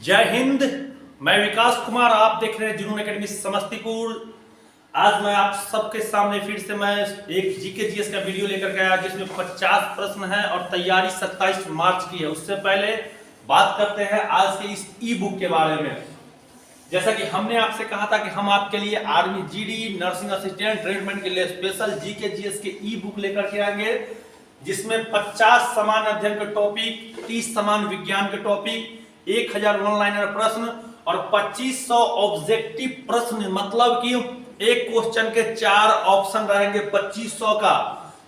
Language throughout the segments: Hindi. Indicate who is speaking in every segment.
Speaker 1: जय हिंद। मैं विकास कुमार, आप देख रहे हैं जुनून एकेडमी समस्तीपुर। आज मैं आप सबके सामने फिर से मैं एक जीके जीएस का वीडियो लेकर के आया जिसमें 50 प्रश्न है और तैयारी 27 मार्च की है। उससे पहले बात करते हैं आज के इस ई बुक के बारे में। जैसा कि हमने आपसे कहा था कि हम आपके लिए army GD, nursing assistant, tradesman के लिए स्पेशल जीके जीएस के ई बुक लेकर के आएंगे, जिसमें 50 समान अध्ययन के टॉपिक, 30 समान विज्ञान के टॉपिक, 1000 वन लाइनर प्रश्न और 2500 ऑब्जेक्टिव प्रश्न, मतलब कि एक क्वेश्चन के 4 ऑप्शन रहेंगे 2500 का।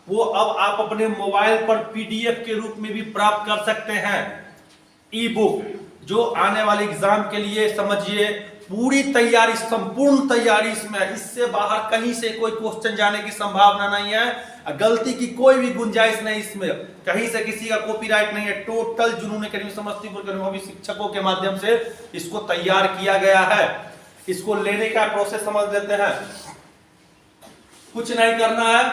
Speaker 1: वो अब आप अपने मोबाइल पर पीडीएफ के रूप में भी प्राप्त कर सकते हैं। ई बुक जो आने वाले एग्जाम के लिए समझिए पूरी तैयारी, संपूर्ण तैयारी इसमें, इससे बाहर कहीं से कोई क्वेश्चन जाने की संभावना नहीं है। गलती की कोई भी गुंजाइश नहीं, इसमें कहीं से किसी का कॉपीराइट नहीं है। टोटल जुनून एकेडमी समस्तीपुर के अनुभवी शिक्षकों के माध्यम से इसको तैयार किया गया है। इसको लेने का प्रोसेस समझ लेते हैं। कुछ नहीं करना है,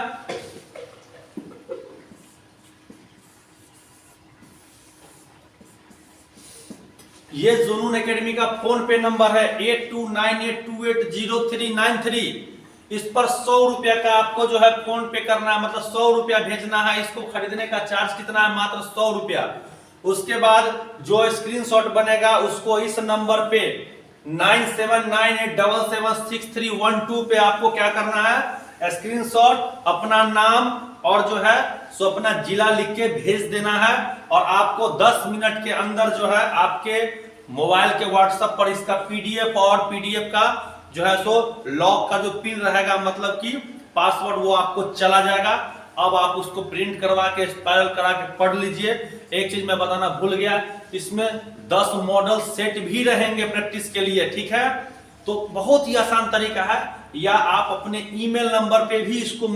Speaker 1: ये जुनून एकेडमी का फोन पे नंबर है 8298280393। इस पर 100 रुपया का आपको जो है फोन पे करना है, मतलब 100 रुपया भेजना है। इसको खरीदने का चार्ज कितना है? मात्र 100 रुपया। उसके बाद जो स्क्रीनशॉट बनेगा उसको इस नंबर पे 9798776312 पे आपको क्या करना है? स्क्रीनशॉट, अपना नाम और जो है सो अपना जिला लिख के भेज देना है। और आपको 10 मिनट के अंदर जो है आपके मोबाइल के व्हाट्सएप पर इसका पीडीएफ और पीडीएफ का जो है सो लॉक का जो पिन रहेगा, मतलब कि पासवर्ड, वो आपको चला जाएगा। अब आप उसको प्रिंट करवा के स्पाइरल करा के पढ़ लीजिए। एक चीज मैं बताना भूल गया, इसमें 10 मॉडल सेट भी रहेंगे प्रैक्टिस के लिए, ठीक है? तो बहुत ही आसान तरीका है, या आप अपने ईमेल नंबर पे भी इसको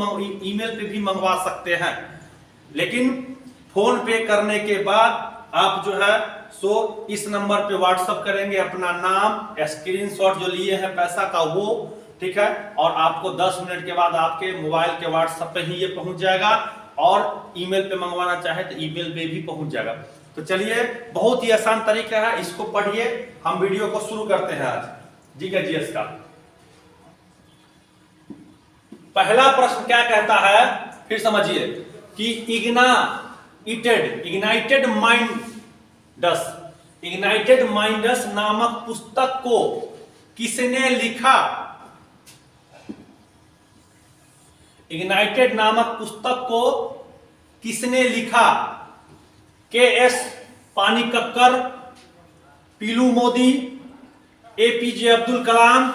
Speaker 1: ईमेल पे भी मंगवा सकते हैं। लेकिन फोन पे करने के बाद आप जो है सो इस नंबर पे व्हाट्सएप करेंगे अपना नाम, स्क्रीनशॉट जो लिए हैं पैसा का वो, ठीक है? और आपको 10 मिनट के बाद आपके मोबाइल के व्हाट्सएप पे ही ये पहुंच जाएगा। और ईमेल पे मंगवाना चाहे तो ईमेल पे भी पहुंच जाएगा। तो चलिए, बहुत ही आसान तरीका है, इसको पढ़िए। हम वीडियो को शुरू करते हैं आज जीके जीएस का। पहला प्रश्न क्या कहता है, फिर समझिए कि इग्नाइटेड माइंड्स नामक पुस्तक को किसने लिखा? इग्नाइटेड नामक पुस्तक को किसने लिखा? के.एस. पानिक्कर, पीलू मोदी, एपीजे अब्दुल कलाम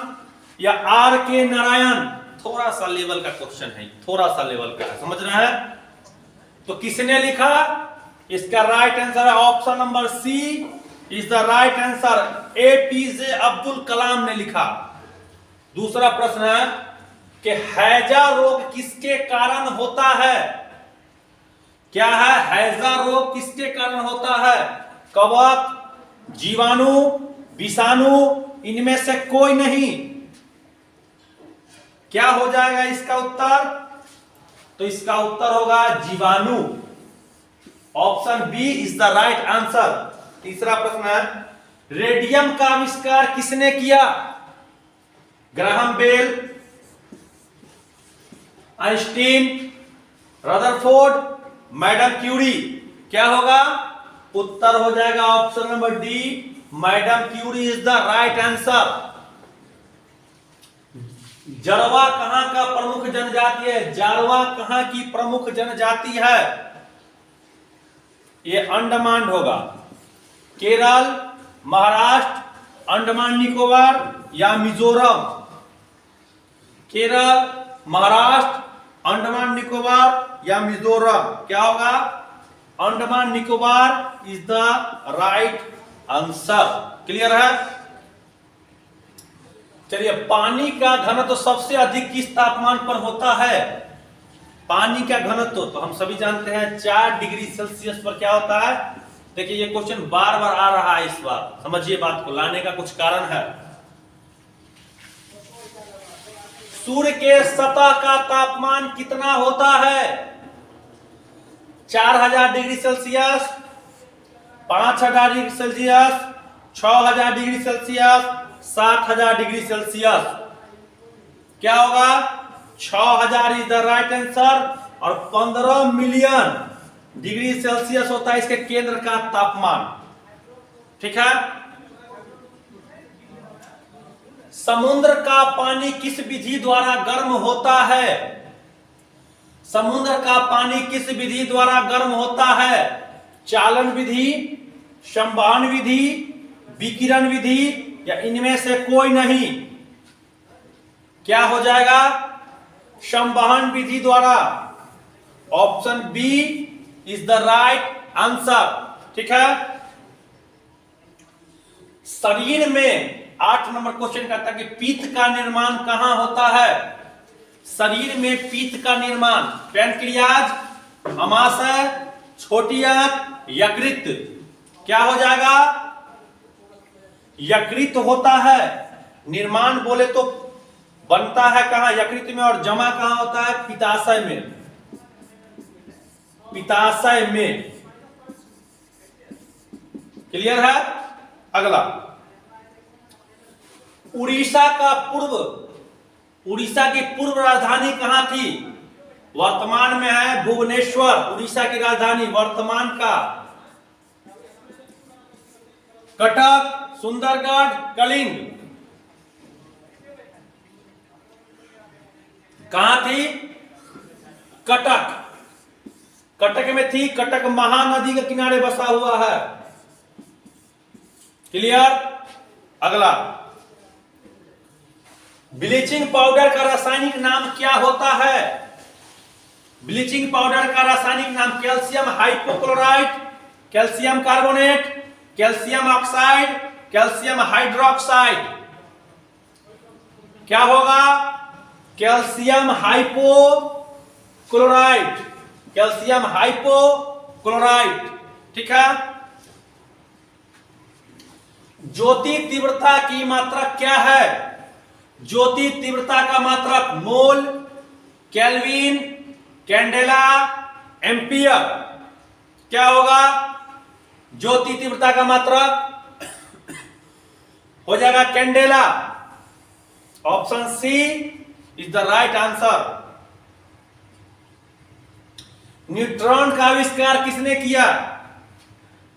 Speaker 1: या आर.के. नारायण? थोड़ा सा लेवल का क्वेश्चन है, थोड़ा सा लेवल का है, समझ रहे हैं? तो किसने लिखा? इसका राइट आंसर है option number C is the right answer. APJ Abdul Kalam ने लिखा। दूसरा प्रश्न है कि हैजा रोग किसके कारण होता है? क्या है? हैजा रोग किसके कारण होता है? कवक, जीवाणु, विषाणु, इनमें से कोई नहीं। क्या हो जाएगा इसका उत्तर? तो इसका उत्तर होगा जीवाणु। Option B is the right answer. तीसरा प्रश्न है, रेडियम का आविष्कार किसने किया? Graham Bell, Einstein, Rutherford, madam Curie? क्या होगा? उत्तर हो जाएगा option number D, madam Curie is the right answer. Jarawa कहां का प्रमुख जनजाति है? जारवा कहां की प्रमुख जनजाति है? ये अंडमान होगा। केरल, महाराष्ट्र, अंडमान निकोबार या मिजोरम? केरल, महाराष्ट्र, अंडमान निकोबार या मिजोरम? क्या होगा? Andaman Nicobar is the right answer. Clear है? चलिए, पानी का घनत्व तो सबसे अधिक किस तापमान पर होता है? पानी का घनत्व तो हम सभी जानते हैं 4 डिग्री सेल्सियस पर क्या होता है। देखिए, ये क्वेश्चन बार बार आ रहा है, इस बार समझिए बात को, लाने का कुछ कारण है। सूर्य के सतह का तापमान कितना होता है? 4000 degree Celsius, 5000 degree Celsius, 6000 degree Celsius, 7000 degree Celsius. क्या होगा? 6000 इज द राइट आंसर और 15 मिलियन डिग्री सेल्सियस होता है इसके केंद्र का तापमान। ठीक है। समुद्र का पानी किस विधि द्वारा गर्म होता है? समुद्र का पानी किस विधि द्वारा गर्म होता है? चालन विधि, संवहन विधि, विकिरण विधि या इनमें से कोई नहीं? क्या हो जाएगा? संवहन विधि द्वारा। Option B is the right answer. ठीक है। शरीर में 8 नंबर क्वेश्चन कहता है कि पित्त का निर्माण कहां होता है? शरीर में पित्त का निर्माण पैनक्रियाज, अमाशय, छोटी आंत, यकृत। क्या हो जाएगा? यकृत होता है। निर्माण बोले तो बनता है कहां? यकृत में। और जमा कहां होता है? पित्ताशय में। पित्ताशय में। क्लियर है? अगला, उड़ीसा की पूर्व राजधानी कहां थी? वर्तमान में है भुवनेश्वर, उड़ीसा की राजधानी वर्तमान का। कटक, सुंदरगढ़, कलिंग। कहां थी? कटक। कटक में थी। कटक महानदी के किनारे बसा हुआ है। क्लियर? अगला, ब्लीचिंग पाउडर का रासायनिक नाम क्या होता है? ब्लीचिंग पाउडर का रासायनिक नाम calcium hypochlorite, calcium carbonate, calcium oxide, calcium hydroxide. क्या होगा? Calcium hypochlorite. Calcium hypochlorite. ठीक है। ज्योति तीव्रता की मात्रा क्या है? ज्योति तीव्रता का मात्रक मोल, केल्विन, कैंडेला, एम्पियर। क्या होगा? ज्योति तीव्रता का मात्रक हो जाएगा candela. Option C is the right answer. Neutron का आविष्कार किसने किया?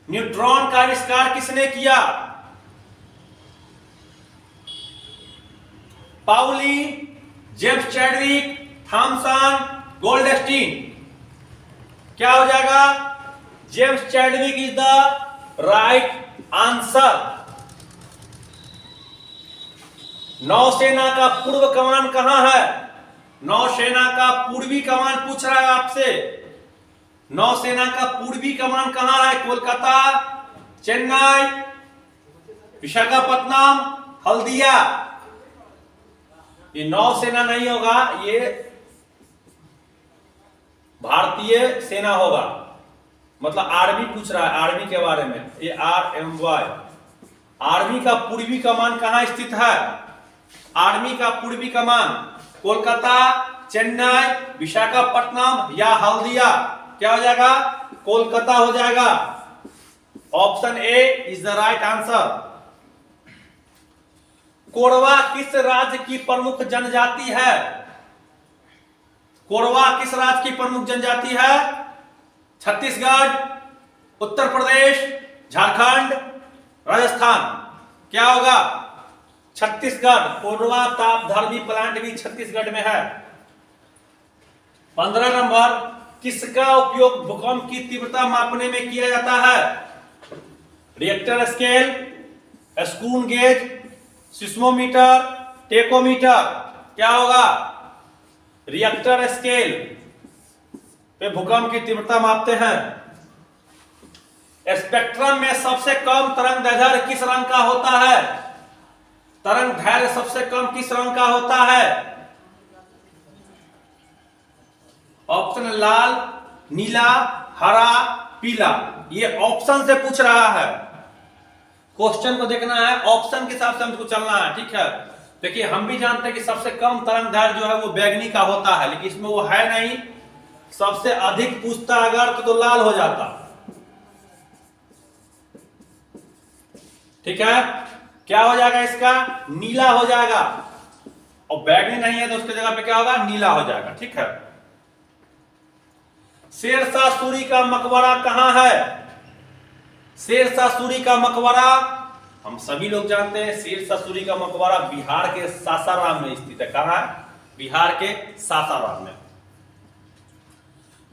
Speaker 1: न्यूट्रॉन का आविष्कार किसने किया? Pauli, James Chadwick, Thomson, Goldstein. क्या हो जाएगा? James Chadwick is the right answer. नौसेना का पूर्व कमान कहां है? नौसेना का पूर्वी कमान पूछ रहा है आपसे। नौसेना का पूर्वी कमान कहां है? कोलकाता, चेन्नई, विशाखापट्टनम, हल्दिया। ये नौसेना नहीं होगा, ये भारतीय सेना होगा। मतलब आर्मी पूछ रहा है, आर्मी के बारे में। ये RMY। आर्मी का पूर्वी कमान कहां स्थित है? आर्मी का पूर्वी कमान कोलकाता, चेन्नई, विशाखापट्टनम या हल्दिया। क्या हो जाएगा? कोलकाता हो जाएगा। Option A is the right answer. Korwa किस राज्य की प्रमुख जनजाति है? कोरवा किस राज्य की प्रमुख जनजाति है? छत्तीसगढ़, उत्तर प्रदेश, झारखंड, राजस्थान। क्या होगा? छत्तीसगढ़। कोरवा तापधर्मी प्लांट भी छत्तीसगढ़ में है। 15 नंबर, किसका उपयोग भूकंप की तीव्रता मापने में किया जाता है? Richter scale, screw gauge, seismometer, tachometer. क्या होगा? रिएक्टर स्केल पे भूकंप की तीव्रता मापते हैं। स्पेक्ट्रम में सबसे कम तरंग दैर्ध्य किस रंग का होता है? तरंग दैर्ध्य सबसे कम किस रंग का होता है? ऑप्शन लाल, नीला, हरा, पीला। ये ऑप्शन से पूछ रहा है। क्वेश्चन को देखना है, ऑप्शन के हिसाब से हमको चलना है। ठीक है। देखिए, हम भी जानते हैं कि सबसे कम तरंग दैर्ध्य जो है वो बैगनी का होता है, लेकिन इसमें वो है नहीं। सबसे अधिक पूछता अगर तो लाल हो जाता। ठीक है, क्या हो जाएगा इसका? नीला हो जाएगा। और बैगनी नहीं है तो उसके जगह पे क्या होगा? नीला हो जाएगा। ठीक है, शेरशाह सूरी का मकबरा कहां है? शेरशाह सूरी का मकबरा हम सभी लोग जानते हैं, शेरशाह सूरी का मकबरा बिहार के सासाराम में स्थित है। कहां है? बिहार के सासाराम में।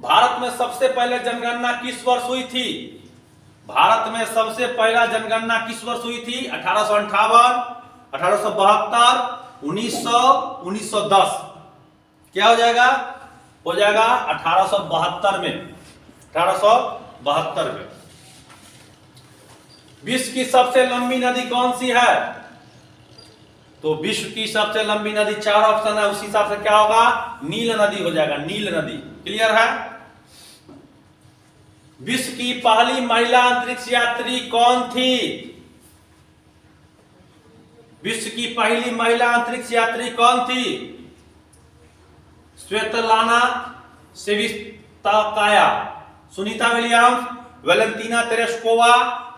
Speaker 1: भारत में सबसे पहले जनगणना किस वर्ष हुई थी? भारत में सबसे पहला जनगणना किस वर्ष हुई थी? 1858, 1872, 1900, 1910। क्या हो जाएगा? हो जाएगा 1872 में। 1872 में। विश्व की सबसे लंबी नदी कौन सी है? तो विश्व की सबसे लंबी नदी 4 ऑप्शन है, उसी हिसाब से क्या होगा? नील नदी हो जाएगा। नील नदी। क्लियर है? विश्व की पहली महिला अंतरिक्ष यात्री कौन थी? विश्व की पहली महिला अंतरिक्ष यात्री कौन थी? Svetlana Savitskaya, Sunita Williams, Valentina Tereshkova,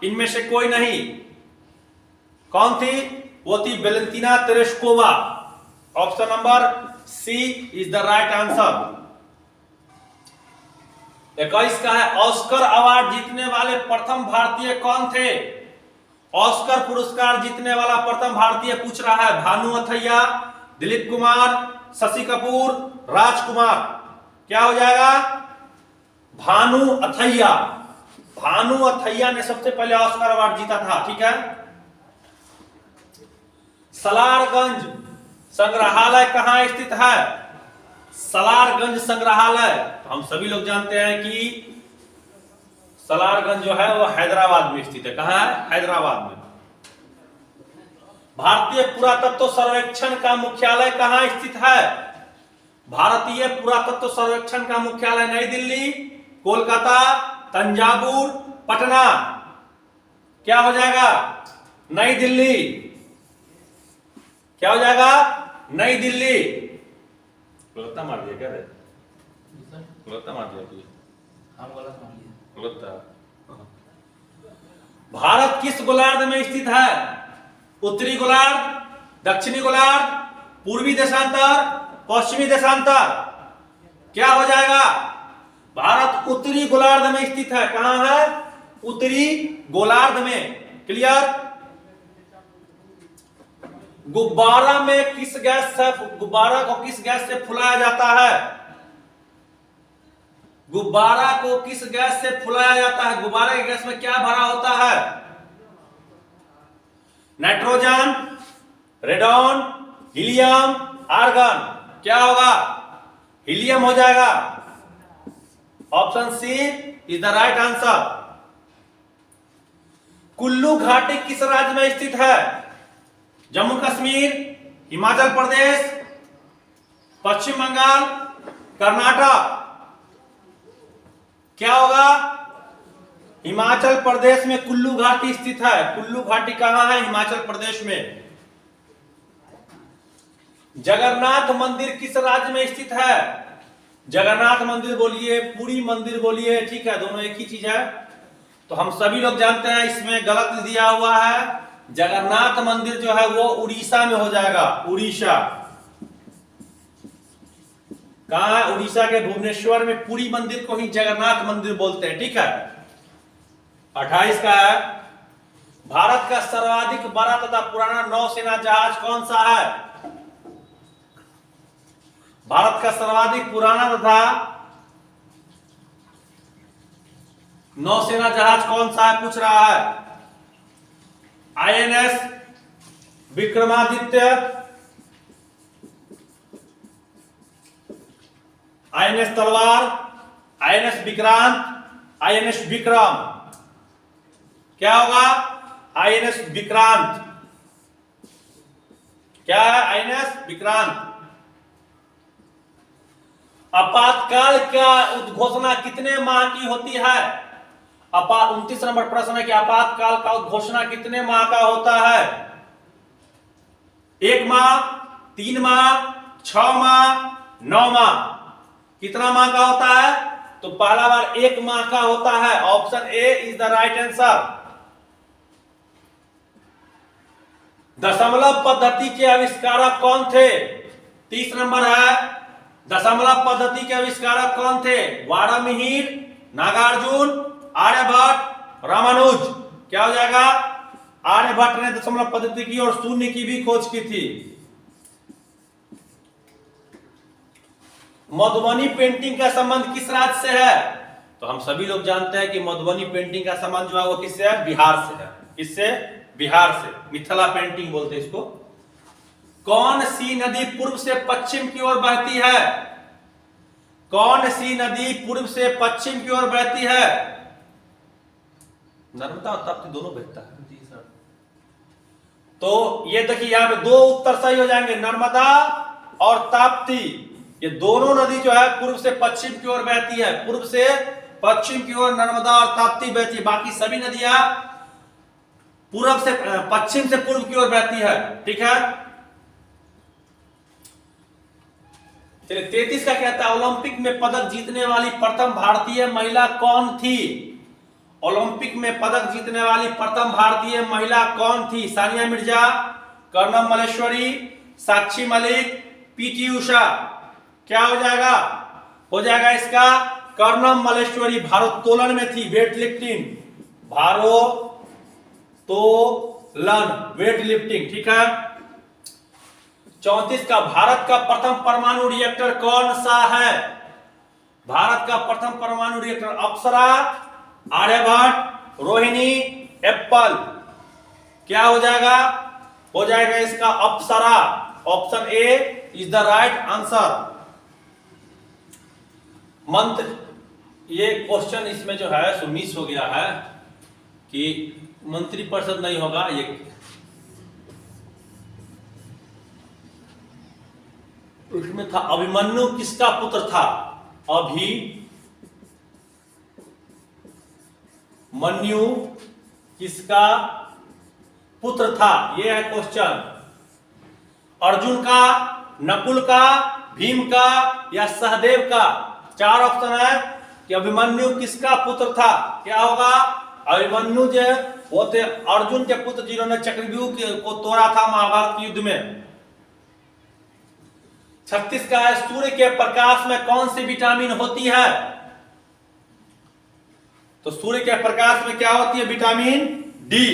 Speaker 1: इनमें से कोई नहीं। कौन थी? वो थी Valentina Tereshkova. Option number C is the right answer. 21 का है, ऑस्कर अवार्ड जीतने वाले प्रथम भारतीय कौन थे? ऑस्कर पुरस्कार जीतने वाला प्रथम भारतीय पूछ रहा है। भानु अथैया, दिलीप कुमार, शशि कपूर, राजकुमार। क्या हो जाएगा? भानु अथैया। भानु अथैया ने सबसे पहले ऑस्कर अवार्ड जीता था। ठीक है, सलारगंज संग्रहालय कहां स्थित है? सलारगंज संग्रहालय हम सभी लोग जानते हैं कि सलारगंज जो है वो हैदराबाद में स्थित है। कहां है? हैदराबाद में। भारतीय पुरातत्व सर्वेक्षण का मुख्यालय कहां स्थित है? भारतीय पुरातत्व सर्वेक्षण का मुख्यालय नई दिल्ली, कोलकाता, तंजावुर, पटना। क्या हो जाएगा? नई दिल्ली। क्या हो जाएगा? नई दिल्ली। गलत मार दिया क्या रे? गलत मार दिया तू? हाँ, गलत मार दिया। गलत। भारत किस गोलार्ध में स्थित है? उत्तरी गोलार्ध, दक्षिणी गोलार्ध, पूर्वी देशांतर, पश्चिमी देशांतर। क्या हो जाएगा? भारत उत्तरी गोलार्ध में स्थित है। कहां है? उत्तरी गोलार्ध में। क्लियर? गुब्बारा में किस गैस से, गुब्बारा को किस गैस से फुलाया जाता है? गुब्बारा को किस गैस से फुलाया जाता है? गुब्बारा के गैस में क्या भरा होता है? Nitrogen, radon, helium, argon. क्या होगा? हीलियम हो जाएगा। Option C is the right answer. Kullu घाटी किस राज्य में स्थित है? जम्मू कश्मीर, हिमाचल प्रदेश, पश्चिम बंगाल, कर्नाटक। क्या होगा? हिमाचल प्रदेश में कुल्लू घाटी स्थित है। कुल्लू घाटी कहां है? हिमाचल प्रदेश में। जगन्नाथ मंदिर किस राज्य में स्थित है? जगन्नाथ मंदिर बोलिए, पुरी मंदिर बोलिए, ठीक है, दोनों एक ही चीज है। तो हम सभी लोग जानते हैं इसमें गलत दिया हुआ है। जगन्नाथ मंदिर जो है वो उड़ीसा में हो जाएगा। उड़ीसा। कहां है? उड़ीसा के भुवनेश्वर में पुरी मंदिर को ही जगन्नाथ मंदिर बोलते हैं। ठीक है, 28 का है, भारत का सर्वाधिक बड़ा तथा पुराना नौसेना जहाज कौन सा है? भारत का सर्वाधिक पुराना तथा नौसेना जहाज कौन सा है पूछ रहा है। आईएनएस विक्रमादित्य, आईएनएस तलवार, आईएनएस विक्रांत, आईएनएस विक्रम। क्या होगा? आईएनएस विक्रांत। क्या है? आईएनएस विक्रांत। आपातकाल का उद्घोषणा कितने माह की होती है? 29 नंबर प्रश्न है कि आपातकाल का उद्घोषणा कितने माह का होता है? 1 माह, 3 माह, 6 माह, 9 माह। कितना माह का होता है? तो पहला बार 1 माह का होता है। Option A is the right answer. दशमलव पद्धति के आविष्कारक कौन थे? 30 नंबर है, दशमलव पद्धति के आविष्कारक कौन थे? वारामिहिर, नागार्जुन, आर्यभट्ट, रामानुज। क्या हो जाएगा? आर्यभट्ट ने दशमलव पद्धति की और शून्य की भी खोज की थी। मधुबनी पेंटिंग का संबंध किस राज्य से है? तो हम सभी लोग जानते हैं कि मधुबनी पेंटिंग का संबंध जो है वो किससे है? बिहार से है। किससे? बिहार से। मिथिला पेंटिंग बोलते हैं इसको। कौन सी नदी पूर्व से पश्चिम की ओर बहती है? कौन सी नदी पूर्व से पश्चिम की ओर बहती है? नर्मदा और ताप्ती दोनों बहता है। जी सर। तो ये देखिए यहां पे दो उत्तर सही हो जाएंगे, नर्मदा और ताप्ती। ये दोनों नदी जो है पूर्व से पश्चिम की ओर बहती है। पूर्व से पश्चिम की ओर नर्मदा और ताप्ती बहती है। बाकी सभी नदियां पूर्व से पश्चिम से पूर्व की ओर बहती है। ठीक है, चलिए 33 का कहता है ओलंपिक में पदक जीतने वाली प्रथम भारतीय महिला कौन थी? ओलंपिक में पदक जीतने वाली प्रथम भारतीय महिला कौन थी? सानिया मिर्जा, कर्णम मल्लेश्वरी, साक्षी मलिक, पीटी उषा। क्या हो जाएगा? हो जाएगा इसका कर्णम मल्लेश्वरी। भारोत्तोलन में थी, वेट लिफ्टिंग, भारोत्तोलन, वेट लिफ्टिंग। ठीक है। 34 का भारत का प्रथम परमाणु रिएक्टर कौन सा है? भारत का प्रथम परमाणु रिएक्टर अप्सरा, आर्यभट्ट, रोहिणी, एप्पल। क्या हो जाएगा? हो जाएगा इसका Apsara. Option A is the right answer. मंत्र, ये क्वेश्चन इसमें जो है सो मिस हो गया है कि मंत्रिपरिषद नहीं होगा। ये उसमें था अभिमन्यु किसका पुत्र था? अभिमन्यु किसका पुत्र था? यह है क्वेश्चन। अर्जुन का, नकुल का, भीम का या सहदेव का? 4 ऑप्शन है कि अभिमन्यु किसका पुत्र था। क्या होगा? अभिमन्यु जो वो थे अर्जुन के पुत्र जिन्होंने चक्रव्यूह को तोड़ा था महाभारत युद्ध में। 36 का है सूर्य के प्रकाश में कौन सी विटामिन होती है? तो सूर्य के प्रकाश में क्या होती है? Vitamin D.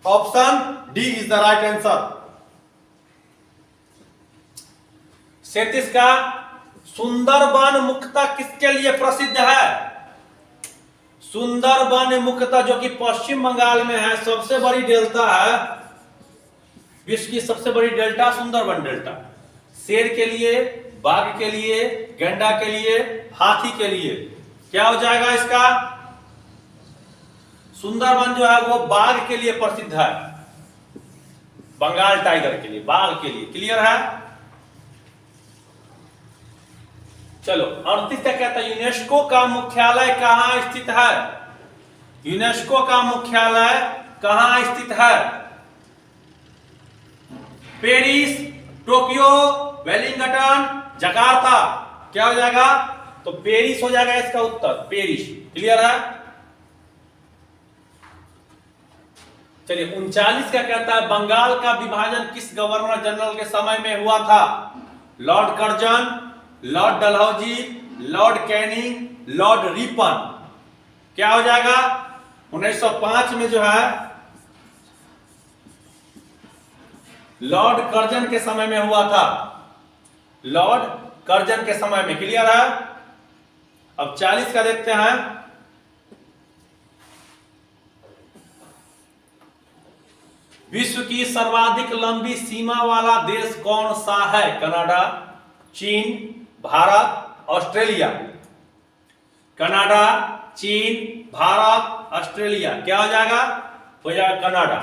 Speaker 1: Option D is the right answer. 37 का सुंदरबन मुख्यतः किसके लिए प्रसिद्ध है? सुंदरबन मुख्यतः जो कि पश्चिम बंगाल में है, सबसे बड़ी डेल्टा है, विश्व की सबसे बड़ी डेल्टा सुंदरबन डेल्टा। शेर के लिए, बाघ के लिए, गैंडा के लिए, हाथी के लिए। क्या हो जाएगा इसका? सुंदरबन जो है वो बाघ के लिए प्रसिद्ध है, बंगाल टाइगर के लिए, बाघ के लिए। क्लियर है? चलो 38 का कहता है यूनेस्को का मुख्यालय कहां स्थित है? यूनेस्को का मुख्यालय कहां स्थित है? Paris, Tokyo, Wellington, Jakarta. क्या हो जाएगा? तो पेरिस हो जाएगा इसका उत्तर, पेरिस। क्लियर है? चलिए 39 का कहता है बंगाल का विभाजन किस गवर्नर जनरल के समय में हुआ था? Lord Curzon, Lord Dalhousie, Lord Canning, Lord Ripon. क्या हो जाएगा? 1905 में जो है लॉर्ड कर्जन के समय में हुआ था, लॉर्ड कर्जन के समय में। क्लियर है? अब 40 का देखते हैं। विश्व की सर्वाधिक लंबी सीमा वाला देश कौन सा है? कनाडा, चीन, भारत, ऑस्ट्रेलिया। कनाडा, चीन, भारत, ऑस्ट्रेलिया। क्या हो जाएगा? हो जाएगा Canada.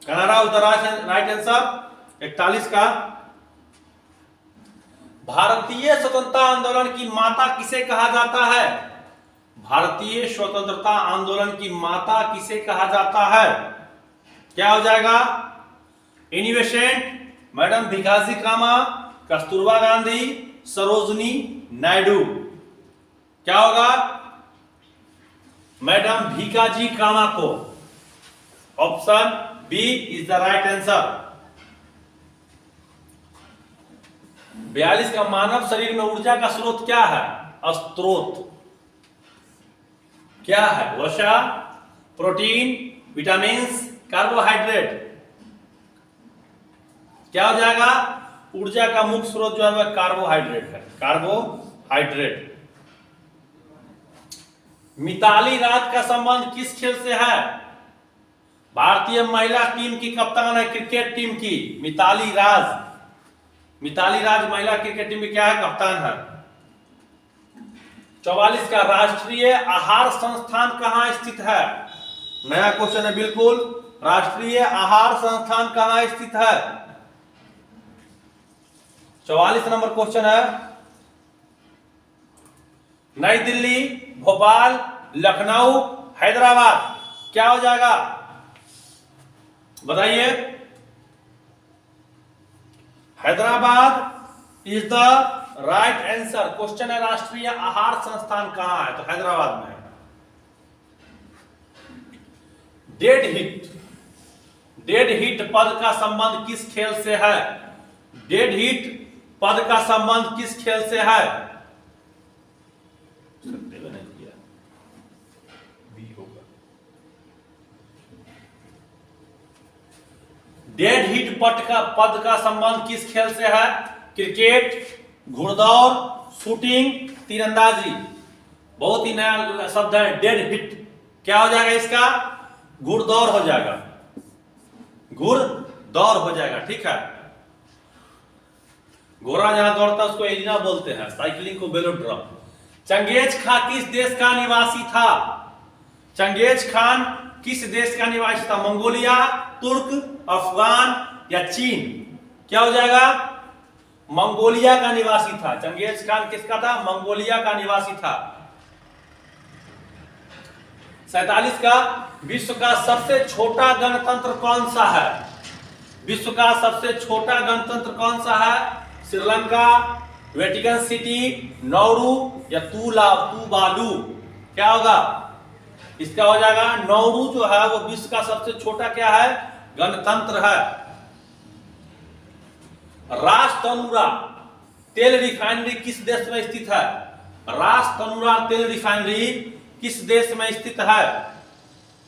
Speaker 1: Canada is the right answer. 41 का भारतीय स्वतंत्रता आंदोलन की माता किसे कहा जाता है? भारतीय स्वतंत्रता आंदोलन की माता किसे कहा जाता है? क्या हो जाएगा? Annie Besant, madam Bhikaji Cama, Kasturba Gandhi, Sarojini Naidu. क्या होगा? मैडम भीकाजी कामा को। Option B is the right answer. 42 का मानव शरीर में ऊर्जा का स्रोत क्या है? स्रोत क्या है? वसा, प्रोटीन, विटामिन्स, कार्बोहाइड्रेट। क्या हो जाएगा? ऊर्जा का मुख्य स्रोत जो है वह कार्बोहाइड्रेट है, कार्बोहाइड्रेट। मिताली राज का संबंध किस खेल से है? भारतीय महिला टीम की कप्तान है, क्रिकेट टीम की मिताली राज। मिताली राज महिला क्रिकेट टीम की क्या है? कप्तान है। 44 का राष्ट्रीय आहार संस्थान कहां स्थित है? नया क्वेश्चन है बिल्कुल। राष्ट्रीय आहार संस्थान कहां स्थित है? 44 नंबर क्वेश्चन है। नई दिल्ली, भोपाल, लखनऊ, हैदराबाद। क्या हो जाएगा? बताइए। Hyderabad is the right answer. Question है राष्ट्रीय आहार संस्थान कहां है? तो हैदराबाद में है। डेड हिट, डेड हिट पद का संबंध किस खेल से है? डेड हिट पद का संबंध किस खेल से है? डेड हिट पद का संबंध किस खेल से है? क्रिकेट, घुड़दौड़, शूटिंग, तीरंदाजी। बहुत ही नया शब्द है डेड हिट। क्या हो जाएगा इसका? घुड़दौड़ हो जाएगा, घुड़दौड़ हो जाएगा। ठीक है। घोड़ा जहां दौड़ता है उसको एलिना बोलते हैं, साइकिलिंग को वेलोड्रॉम। चंगेज खान किस देश का निवासी था? चंगेज खान किस देश का निवासी था? मंगोलिया, तुर्क, अफगान या चीन? क्या हो जाएगा? मंगोलिया का निवासी था। चंगेज खान किसका था? मंगोलिया का निवासी था। 47 का विश्व का सबसे छोटा गणतंत्र कौन सा है? विश्व का सबसे छोटा गणतंत्र कौन सा है? श्रीलंका, वेटिकन सिटी, नौरू या तुवालू? क्या होगा? इसका हो जाएगा नौरू जो है वो विश्व का सबसे छोटा क्या है? गणतंत्र है। रास तनुरा तेल रिफाइनरी किस देश में स्थित है? रास तनुरा तेल रिफाइनरी किस देश में स्थित है?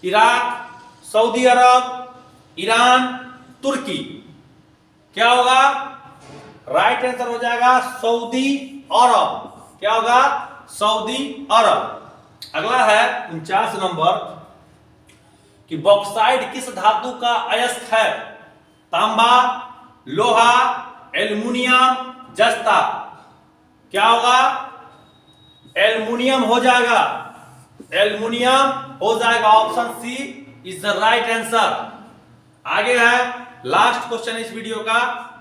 Speaker 1: इराक, सऊदी अरब, ईरान, तुर्की? क्या होगा? राइट आंसर हो जाएगा सऊदी अरब। क्या होगा? सऊदी अरब। अगला है 49 नंबर कि बॉक्साइट किस धातु का अयस्क है? तांबा, लोहा, एल्युमिनियम, जस्ता? क्या होगा? एल्युमिनियम हो जाएगा, एल्युमिनियम हो जाएगा। Option C is the right answer. आगे है लास्ट क्वेश्चन इस वीडियो का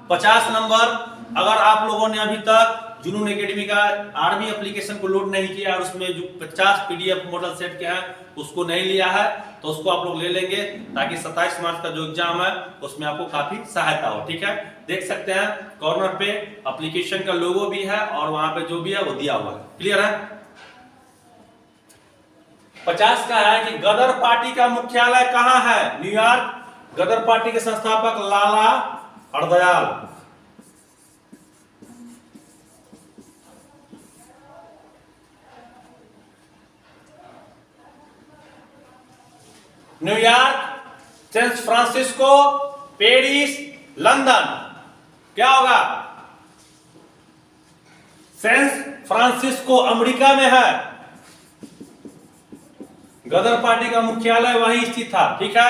Speaker 1: 50 नंबर। अगर आप लोगों ने अभी तक जुनून एकेडमी का आर्मी एप्लीकेशन को लोड नहीं किया और उसमें जो 50 पीडीएफ मॉडल सेट के हैं उसको नहीं लिया है तो उसको आप लोग ले लेंगे ताकि 27 मार्च का जो एग्जाम है उसमें आपको काफी सहायता हो। ठीक है, देख सकते हैं कॉर्नर पे एप्लीकेशन का लोगो भी है और वहां पे जो भी है वो दिया हुआ है। क्लियर है? 50 का है कि गदर पार्टी का मुख्यालय कहां है? न्यूयॉर्क। गदर पार्टी के संस्थापक Lala Hardayal. New York, San Francisco, Paris, London? क्या होगा? सैन फ्रांसिस्को अमेरिका में है। गदर पार्टी का मुख्यालय वहीं स्थित था। ठीक है,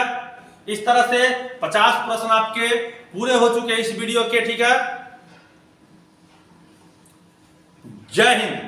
Speaker 1: इस तरह से 50 प्रश्न आपके पूरे हो चुके हैं इस वीडियो के। ठीक है, जय हिंद।